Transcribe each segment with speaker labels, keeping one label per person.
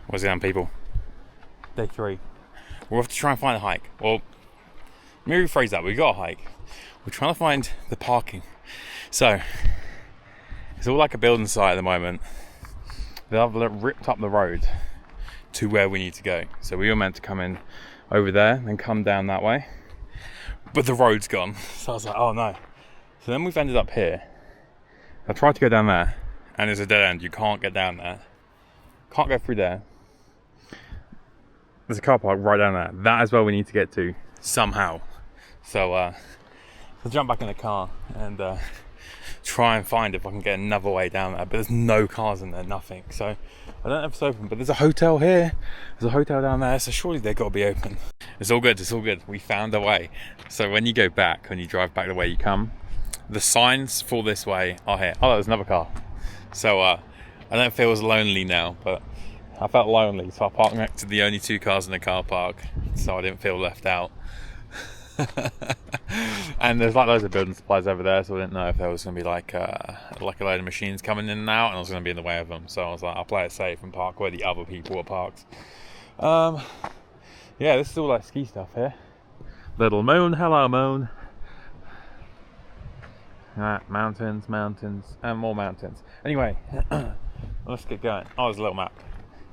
Speaker 1: What's it on, people? Day 3. We're off to try and find a hike. Well, let me rephrase that. We got a hike. We're trying to find the parking. So, it's all like a building site at the moment. They've ripped up the road to where we need to go. So we were meant to come in over there and come down that way. But the road's gone. So I was like, oh no. So then we've ended up here. I tried to go down there, and it's a dead end. You can't get down there. Can't go through there. There's a car park right down there. That is where we need to get to somehow. So I'll jump back in the car and try and find if I can get another way down there. But there's no cars in there, nothing. So I don't know if it's open, but there's a hotel here. There's a hotel down there, so surely they've got to be open. It's all good, it's all good. We found a way. So when you go back, when you drive back the way you come, the signs for this way are here. Oh, there's another car. So I don't feel as lonely now, but I felt lonely, so I parked next to the only 2 cars in the car park, so I didn't feel left out. And there's like loads of building supplies over there, so I didn't know if there was going to be like a load of machines coming in and out, and I was going to be in the way of them. So I was like, I'll play it safe and park where the other people are parked. Yeah, this is all like ski stuff here. Little moon, hello moon. Mountains, and more mountains. Anyway, let's get going. Oh, there's a little map.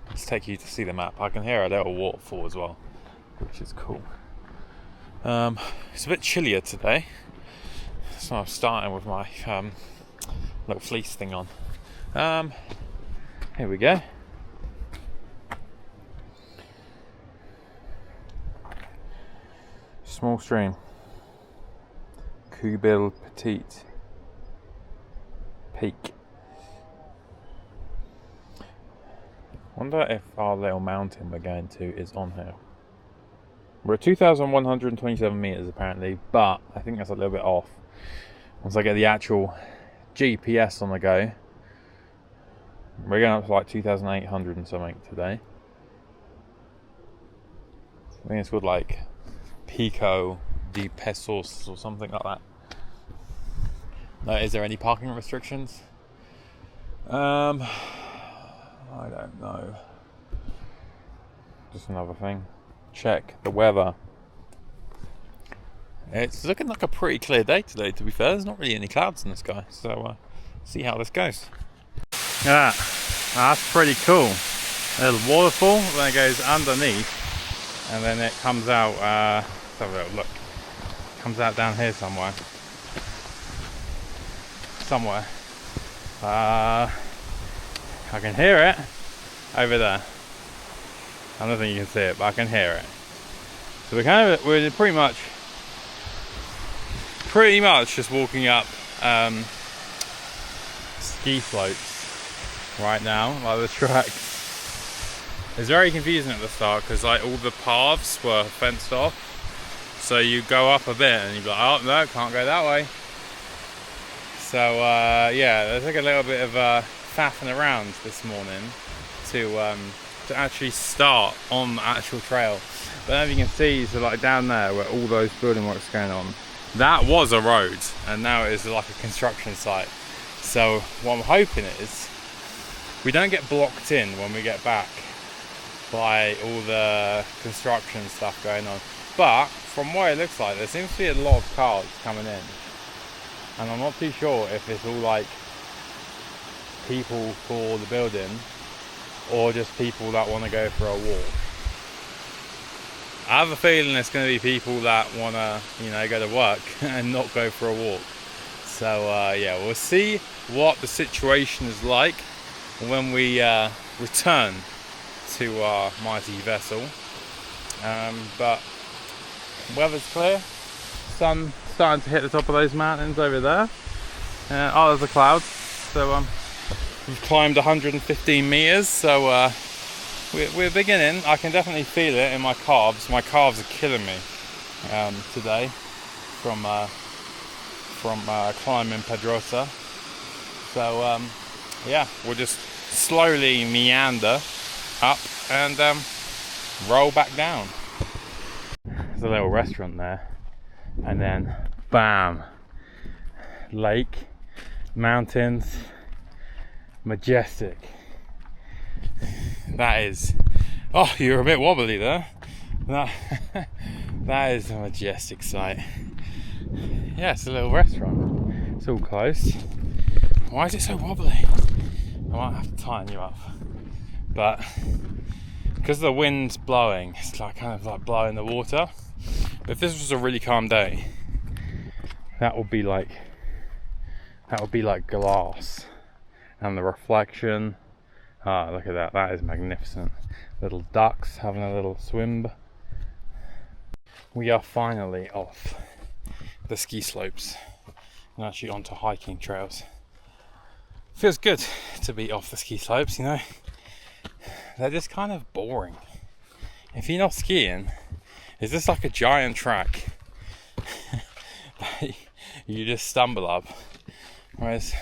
Speaker 1: Let's take you to see the map. I can hear a little waterfall as well, which is cool. It's a bit chillier today, so I'm starting with my little fleece thing on. Here we go. Small stream. Pic Dels Pessons. Peak. Wonder if our little mountain we're going to is on here. We're at 2,127 meters apparently, but I think that's a little bit off. Once I get the actual GPS on the go, we're going up to like 2,800 and something today. I think it's called like Pic Dels Pessons or something like that. Is there any parking restrictions? I don't know. Just another thing. Check the weather. It's looking like a pretty clear day today, to be fair. There's not really any clouds in the sky, so see how this goes. Yeah, that's pretty cool. A little waterfall, then it goes underneath, and then it comes out, let's have a little look. It comes out down here somewhere. I can hear it over there. I don't think you can see it, but I can hear it. So we're pretty much just walking up ski slopes right now, like the tracks. It's very confusing at the start because like all the paths were fenced off. So you go up a bit and you're like, oh no, can't go that way. So yeah, there's like a little bit of faffing around this morning to actually start on the actual trail. But as you can see, so like down there where all those building works going on, that was a road and now it is like a construction site. So what I'm hoping is we don't get blocked in when we get back by all the construction stuff going on. But from what it looks like, there seems to be a lot of cars coming in, and I'm not too sure if it's all like people for the building or just people that want to go for a walk. I have a feeling it's going to be people that want to, go to work and not go for a walk. So yeah, we'll see what the situation is like when we return to our mighty vessel. But weather's clear. Sun starting to hit the top of those mountains over there. Oh, there's a cloud. So we've climbed 115 meters. So we're beginning. I can definitely feel it in my calves. My calves are killing me today from climbing Pedrosa. So yeah, we'll just slowly meander up and roll back down. There's a little restaurant there, and then bam, lake, mountains, majestic. That is, oh, you're a bit wobbly there. That is a majestic sight. Yeah, it's a little restaurant. It's all closed. Why is it so wobbly? I might have to tighten you up. But because the wind's blowing, it's like kind of like blowing the water. But if this was a really calm day, that would be like glass, and the reflection. Ah, look at that. That is magnificent. Little ducks having a little swim. We are finally off the ski slopes and actually onto hiking trails. Feels good to be off the ski slopes, you know. They're just kind of boring. If you're not skiing, it's just like a giant track that you just stumble up. Whereas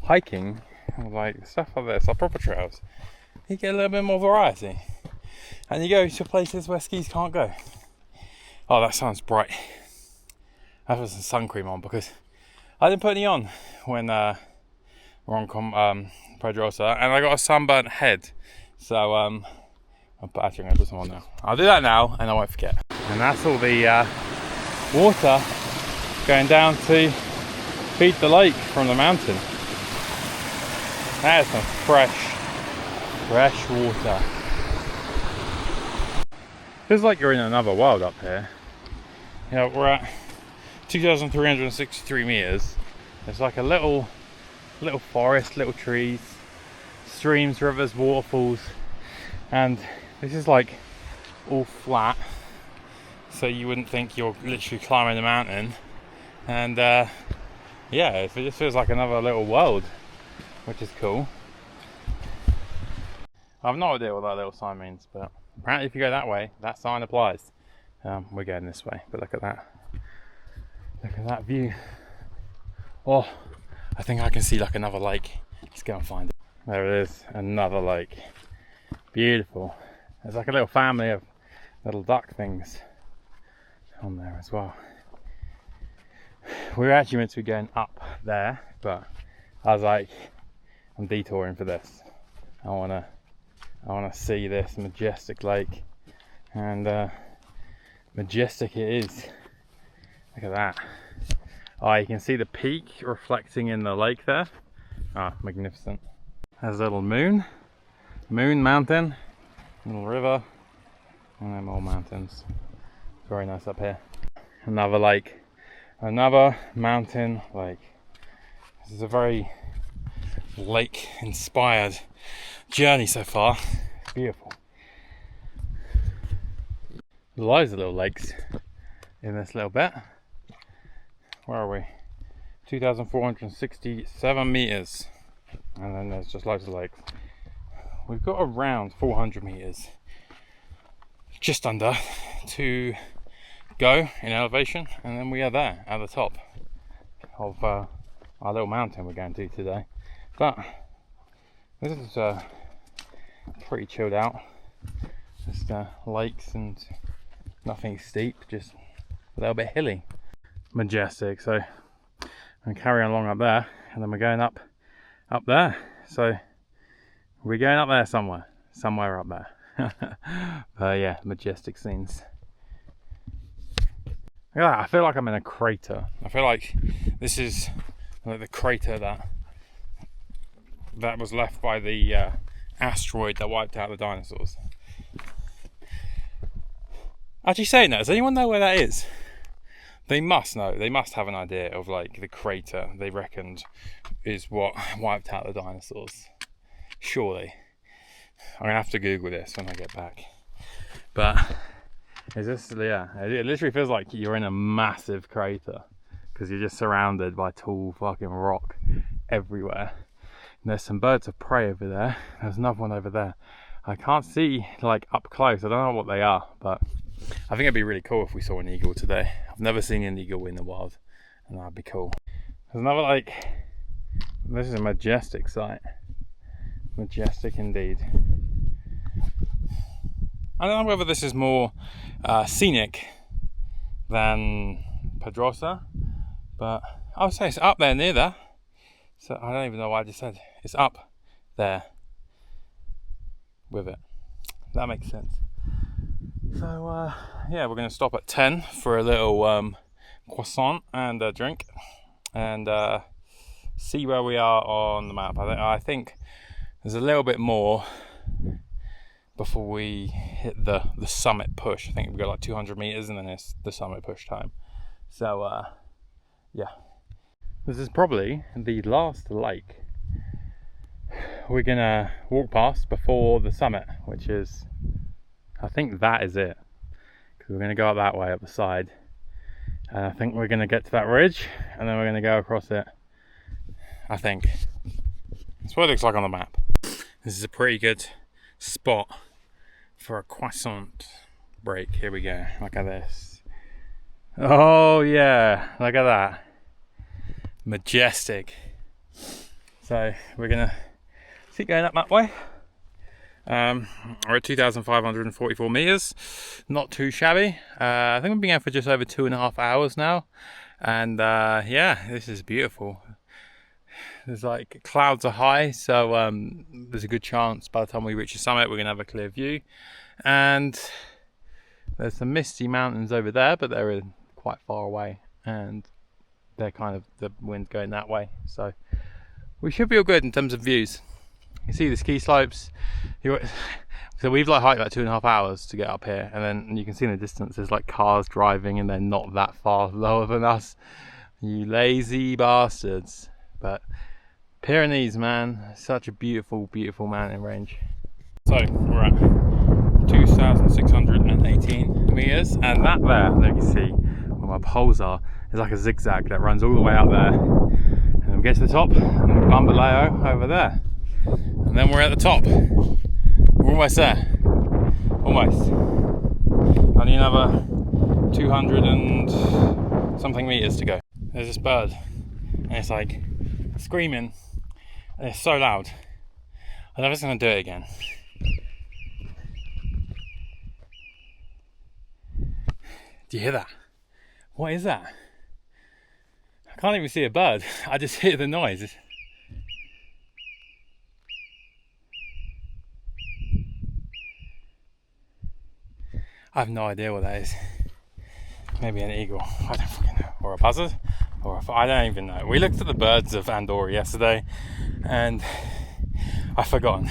Speaker 1: hiking, like stuff like this, like proper trails, you get a little bit more variety. And you go to places where skis can't go. Oh, that sounds bright. I have some sun cream on because I didn't put any on when we're on Pedrosa, and I got a sunburnt head. So I'm actually going to put some on now. I'll do that now and I won't forget. And that's all the water going down to feed the lake from the mountain. That is some fresh water. Feels like you're in another world up here. You know, we're at 2,363 meters. There's like a little forest, little trees, streams, rivers, waterfalls, and this is like all flat, so you wouldn't think you're literally climbing a mountain. And yeah, it just feels like another little world, which is cool. I have no idea what that little sign means, but apparently if you go that way, that sign applies. We're going this way, but look at that. Look at that view. Oh, I think I can see like another lake. Let's go and find it. There it is, another lake. Beautiful. There's like a little family of little duck things on there as well. We were actually meant to be going up there, but I was like, I'm detouring for this. I wanna see this majestic lake, and majestic it is. Look at that. Oh, you can see the peak reflecting in the lake there. Ah, magnificent. There's a little moon mountain, little river, and then more mountains. It's very nice up here. Another lake, another mountain lake. This is a very lake inspired journey so far. It's beautiful. Loads of little lakes in this little bit. Where are we? 2,467 meters, and then there's just loads of lakes. We've got around 400 meters, just under, to go in elevation, and then we are there at the top of our little mountain we're going to today. But this is pretty chilled out. Just lakes and nothing steep, just a little bit hilly. Majestic. So I'm carrying along up there, and then we're going up there. So we're going up there somewhere up there. Yeah, majestic scenes. Look at that. I feel like I'm in a crater. I feel like this is like the crater that was left by the asteroid that wiped out the dinosaurs. Actually, saying that, does anyone know where that is? They must know. They must have an idea of like the crater they reckoned is what wiped out the dinosaurs. Surely. I'm gonna have to Google this when I get back. But is this? Yeah, it literally feels like you're in a massive crater because you're just surrounded by tall fucking rock everywhere. And there's some birds of prey over there. There's another one over there. I can't see like up close. I don't know what they are, but I think it'd be really cool if we saw an eagle today. I've never seen an eagle in the wild, and that'd be cool. There's another like, this is a majestic sight. Majestic indeed. I don't know whether this is more scenic than Pedrosa, but I would say it's up there near there. So I don't even know what I just said. It's up there. with it. That makes sense. So yeah, we're going to stop at 10 for a little croissant and a drink, and see where we are on the map. I think there's a little bit more before we hit the summit push. I think we've got like 200 meters and then it's the summit push time. So yeah, this is probably the last lake we're gonna walk past before the summit, which is, I think that is it, because we're gonna go up that way up the side, and I think we're gonna get to that ridge and then we're gonna go across it. I think that's what it looks like on the map. This is a pretty good spot for a croissant break. Here we go. Look at this. Oh yeah, look at that. Majestic. So we're gonna keep going up that way. We're at 2,544 meters. Not too shabby. I think we've been out for just over 2.5 hours now, and yeah, this is beautiful. There's like clouds are high, so there's a good chance by the time we reach the summit we're gonna have a clear view. And there's some misty mountains over there, but they're quite far away, and they're kind of, the wind's going that way, so we should be all good in terms of views. You see the ski slopes. So we've like hiked like 2.5 hours to get up here, and then you can see in the distance there's like cars driving, and they're not that far lower than us. You lazy bastards. But Pyrenees, man, such a beautiful, beautiful mountain range. So we're at 2,618 meters, and that there you see where my poles are, is like a zigzag that runs all the way up there, and then we get to the top, and then we bambaleo over there, and then we're at the top. We're almost there, almost. Only another 200 and something meters to go. There's this bird, and it's like screaming, and it's so loud. I'm never going to do it again. Do you hear that? What is that? I can't even see a bird. I just hear the noise. I have no idea what that is. Maybe an eagle. I don't fucking know. Or a buzzard. I don't even know. We looked at the birds of Andorra yesterday, and I've forgotten.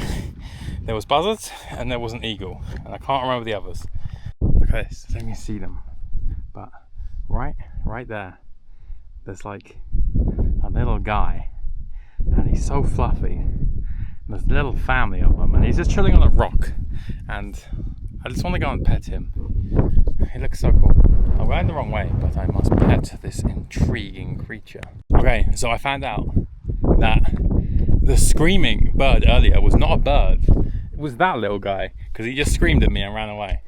Speaker 1: There was buzzards and there was an eagle, and I can't remember the others. Look at this. I don't even see them. But right there, there's like a little guy, and he's so fluffy. And there's a little family of them, and he's just chilling on a rock, and I just want to go and pet him. He looks so cool. I'm going the wrong way, but I must pet this intriguing creature. Okay, so I found out that the screaming bird earlier was not a bird. It was that little guy, because he just screamed at me and ran away.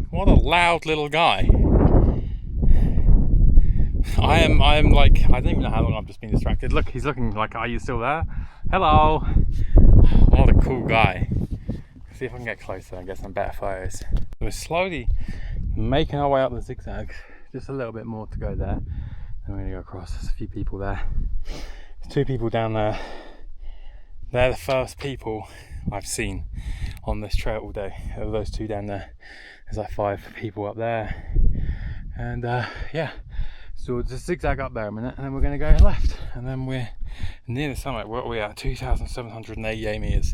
Speaker 1: What a loud little guy. I am like, I don't even know how long I've just been distracted. Look, he's looking like, are you still there? Hello. What a cool guy. See if I can get closer and get some better photos. We're slowly making our way up the zigzags. Just a little bit more to go there. And we're gonna go across. There's a few people there. There's 2 people down there. They're the first people I've seen on this trail all day. Those 2 down there. There's like 5 people up there. And yeah. So we'll just zigzag up there a minute, and then we're going to go left, and then we're near the summit. What are we at? 2,788 meters.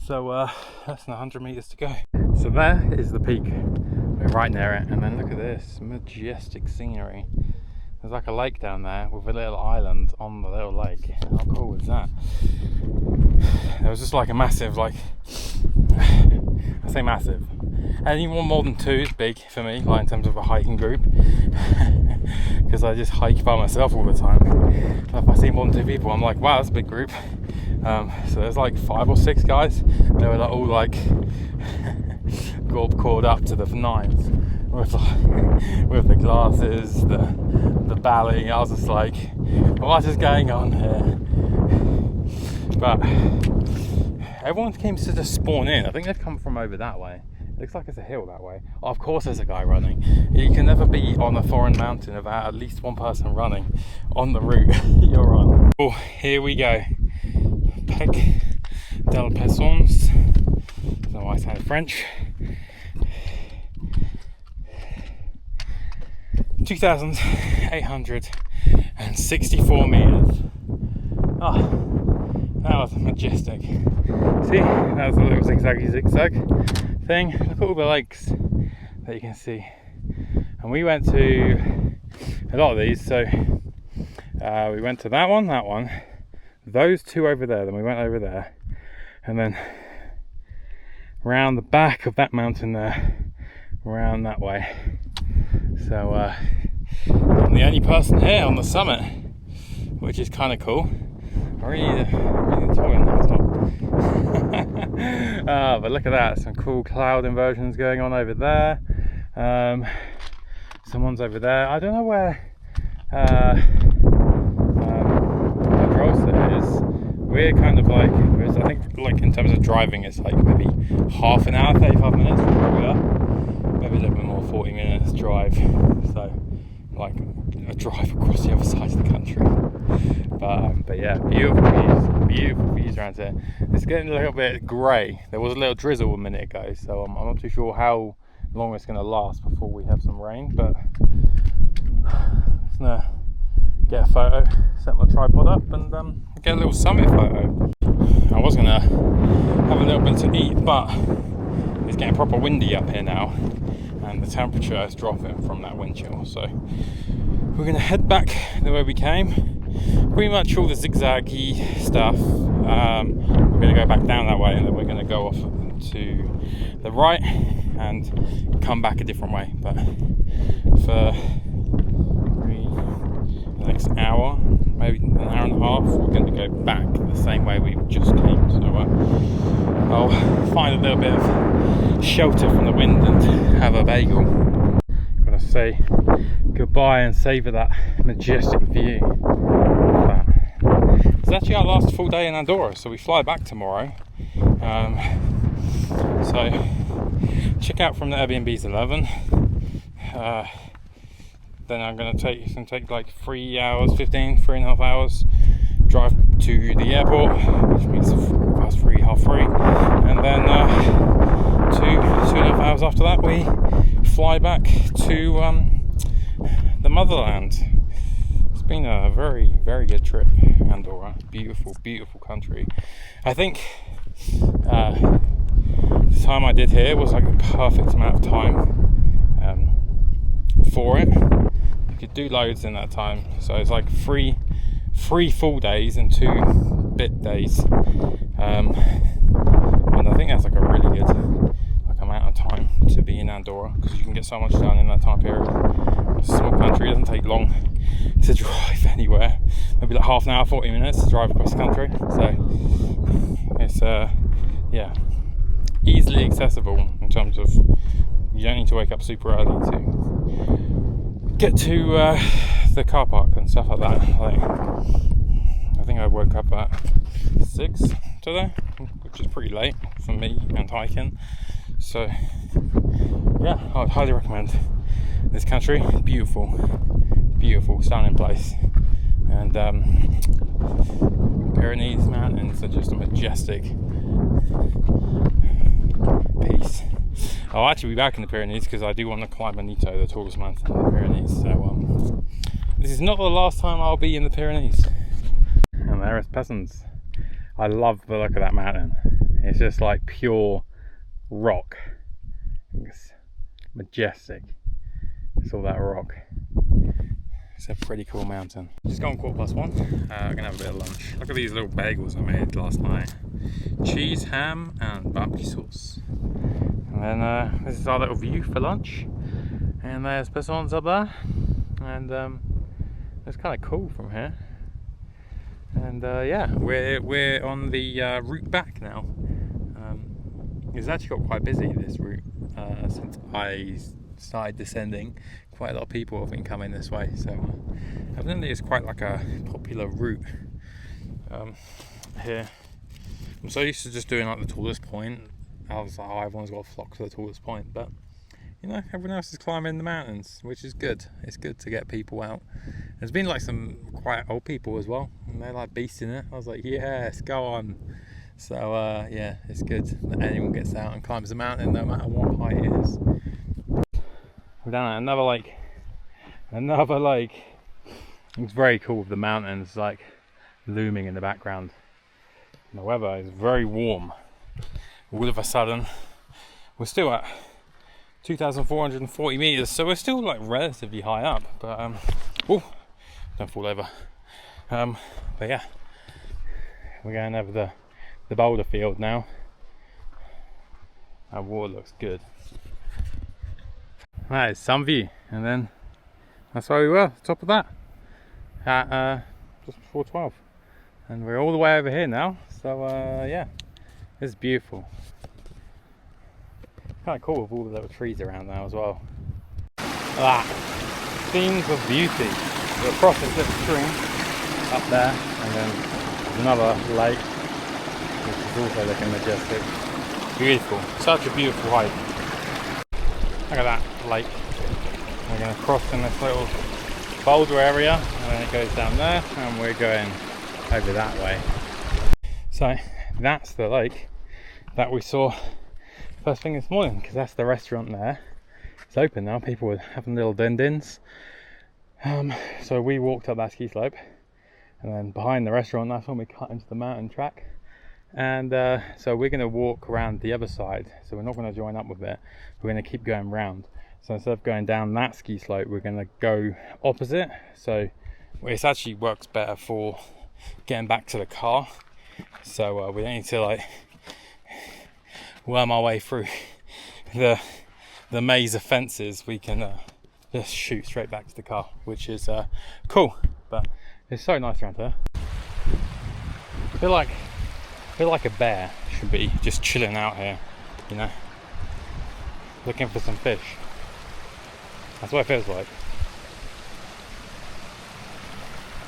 Speaker 1: So less than 100 meters to go. So there is the peak. We're right near it, and then look at this majestic scenery. There's like a lake down there with a little island on the little lake. How cool is that? There was just like a massive, like, I say massive, anyone more than 2 is big for me, like in terms of a hiking group, because I just hike by myself all the time. But if I see more than 2 people, I'm like, wow, that's a big group. So there's like 5 or 6 guys. They were like, all like gold cord up to the 9s with the glasses, the ballet. I was just like, what is going on here? But everyone seems to just spawn in. I think they've come from over that way. It looks like it's a hill that way. Oh, of course there's a guy running. You can never be on a foreign mountain without at least one person running on the route you're on. Oh, here we go. Pic Dels Pessons. French. 2,864 meters. Oh, that was majestic. See, that was a little zigzag thing. Look at all the lakes that you can see. And we went to a lot of these, so we went to that one, those two over there, then we went over there, and then round the back of that mountain there, around that way. So I'm the only person here on the summit, which is kind of cool. I really enjoy that top. But look at that, some cool cloud inversions going on over there. Someone's over there. I don't know where Andorra is. We're kind of like, I think like in terms of driving, it's like maybe half an hour, 35 minutes from where we are. Maybe a little bit more, 40 minutes drive. So like a drive across the other side of the country. But yeah, beautiful views around here. It's getting a little bit grey. There was a little drizzle a minute ago, so I'm not too sure how long it's going to last before we have some rain. But I'm just gonna get a photo, set my tripod up, and get a little summit photo. I was gonna have a little bit to eat, but it's getting proper windy up here now, and the temperature is dropping from that wind chill. So we're gonna head back the way we came. Pretty much all the zigzaggy stuff. We're gonna go back down that way, and then we're gonna go off to the right and come back a different way. But for the next hour, maybe an hour and a half, we're going to go back the same way we just came. So I'll find a little bit of shelter from the wind and have a bagel. Gotta say goodbye and savour that majestic view. It's actually our last full day in Andorra, so we fly back tomorrow. So check out from the Airbnb's 11. Then I'm going to take like 3 and a half hours, drive to the airport, which means past 3, half 3, and then 2.5 hours after that we fly back to the motherland. It's been a very, very good trip. Andorra, beautiful country. I think the time I did here was like the perfect amount of time for it. You could do loads in that time, so it's like three full days and 2 bit days, and I think that's like a really good amount of time to be in Andorra, because you can get so much done in that time period. It's a small country, it doesn't take long to drive anywhere, maybe like half an hour, 40 minutes to drive across the country. So it's yeah, easily accessible in terms of you don't need to wake up super early to get to the car park and stuff like that. Like, I think I woke up at 6 today, which is pretty late for me and hiking. So yeah, I would highly recommend this country. Beautiful, stunning place. And Pyrenees mountains are just a majestic piece. I'll actually be back in the Pyrenees because I do want to climb Bonito, the tallest mountain in the Pyrenees. So this is not the last time I'll be in the Pyrenees. And there is Pessons. I love the look of that mountain. It's just like pure rock. It's majestic. It's all that rock. It's a pretty cool mountain. Just gone 1:15. I'm gonna have a bit of lunch. Look at these little bagels I made last night. Cheese, ham, and barbecue sauce. And then this is our little view for lunch. And there's Pessons up there. And it's kind of cool from here. And yeah, we're on the route back now. It's actually got quite busy, this route, since I started descending. Quite a lot of people have been coming this way, so evidently it's quite like a popular route here. I'm so used to just doing like the tallest point. I was like, oh, everyone's got to flock to the tallest point, but you know, everyone else is climbing the mountains, which is good. It's good to get people out. There's been like some quite old people as well, and they're like beasting it. I was like, yes, go on. So yeah, it's good that anyone gets out and climbs the mountain, no matter what height it is. We're down at another lake. It's very cool with the mountains like looming in the background. And the weather is very warm. All of a sudden, we're still at 2,440 meters, so we're still like relatively high up. But oh, don't fall over. But yeah, we're going over the boulder field now. Our water looks good. That is some view, and then that's where we were, top of that, at just before 12. And we're all the way over here now, so yeah, it's beautiful. Kind of cool with all the little trees around now as well. Ah, scenes of beauty. We're across this little stream up there, and then another lake, which is also looking majestic. Beautiful, such a beautiful hike. Look at that lake. We're going to cross in this little boulder area, and then it goes down there, and we're going over that way. So that's the lake that we saw first thing this morning, because that's the restaurant there. It's open now, people were having little din-dins. So we walked up that ski slope, and then behind the restaurant, that's when we cut into the mountain track. And so we're going to walk around the other side, so we're not going to join up with it, we're going to keep going round. So instead of going down that ski slope, we're going to go opposite, so it actually works better for getting back to the car, so we don't need to like worm our way through the maze of fences. We can just shoot straight back to the car, which is cool. But it's so nice around here. I feel like a bear should be just chilling out here, you know, looking for some fish. That's what it feels like.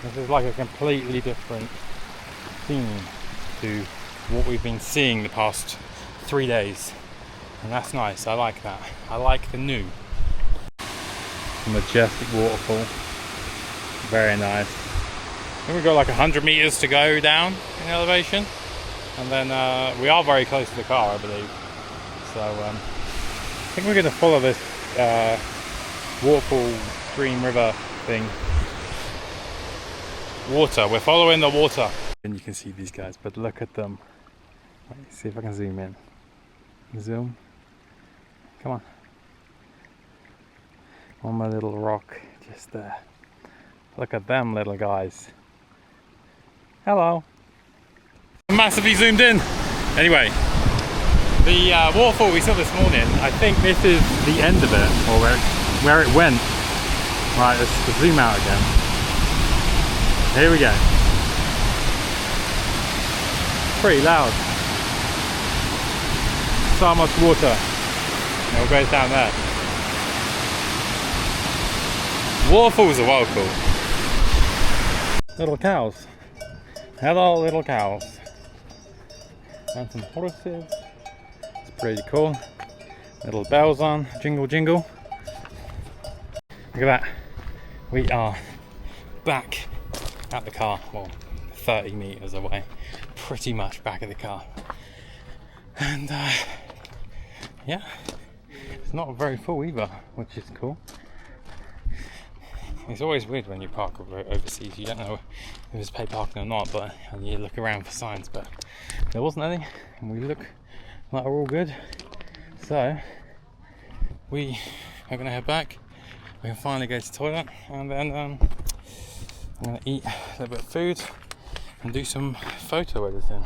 Speaker 1: This is like a completely different scene to what we've been seeing the past 3 days, and that's nice. I like that. I like the new. Majestic waterfall, very nice. I think we've got like 100 meters to go down in elevation, and then we are very close to the car, I believe. So I think we're going to follow this waterfall, stream, river thing. Water, we're following the water. And you can see these guys, but look at them. Let's see if I can zoom in. Zoom. Come on. On my little rock, just there. Look at them little guys. Hello. Massively zoomed in. Anyway, the waterfall we saw this morning, I think this is the end of it, or where it went. Right, let's zoom out again. Here we go. Pretty loud. So much water. It all goes down there. Waterfalls are wild cool. Little cows. Hello, little cows. And some horses. It's pretty cool. Little bells on. Jingle, jingle. Look at that. We are back at the car. Well, 30 meters away. Pretty much back at the car. And yeah, it's not very full either, which is cool. It's always weird when you park overseas. You don't know if it's paid parking or not, but and you look around for signs, but there wasn't any, and we look like we're all good. So we are going to head back. We can finally go to the toilet, and then I'm going to eat a little bit of food and do some photo editing.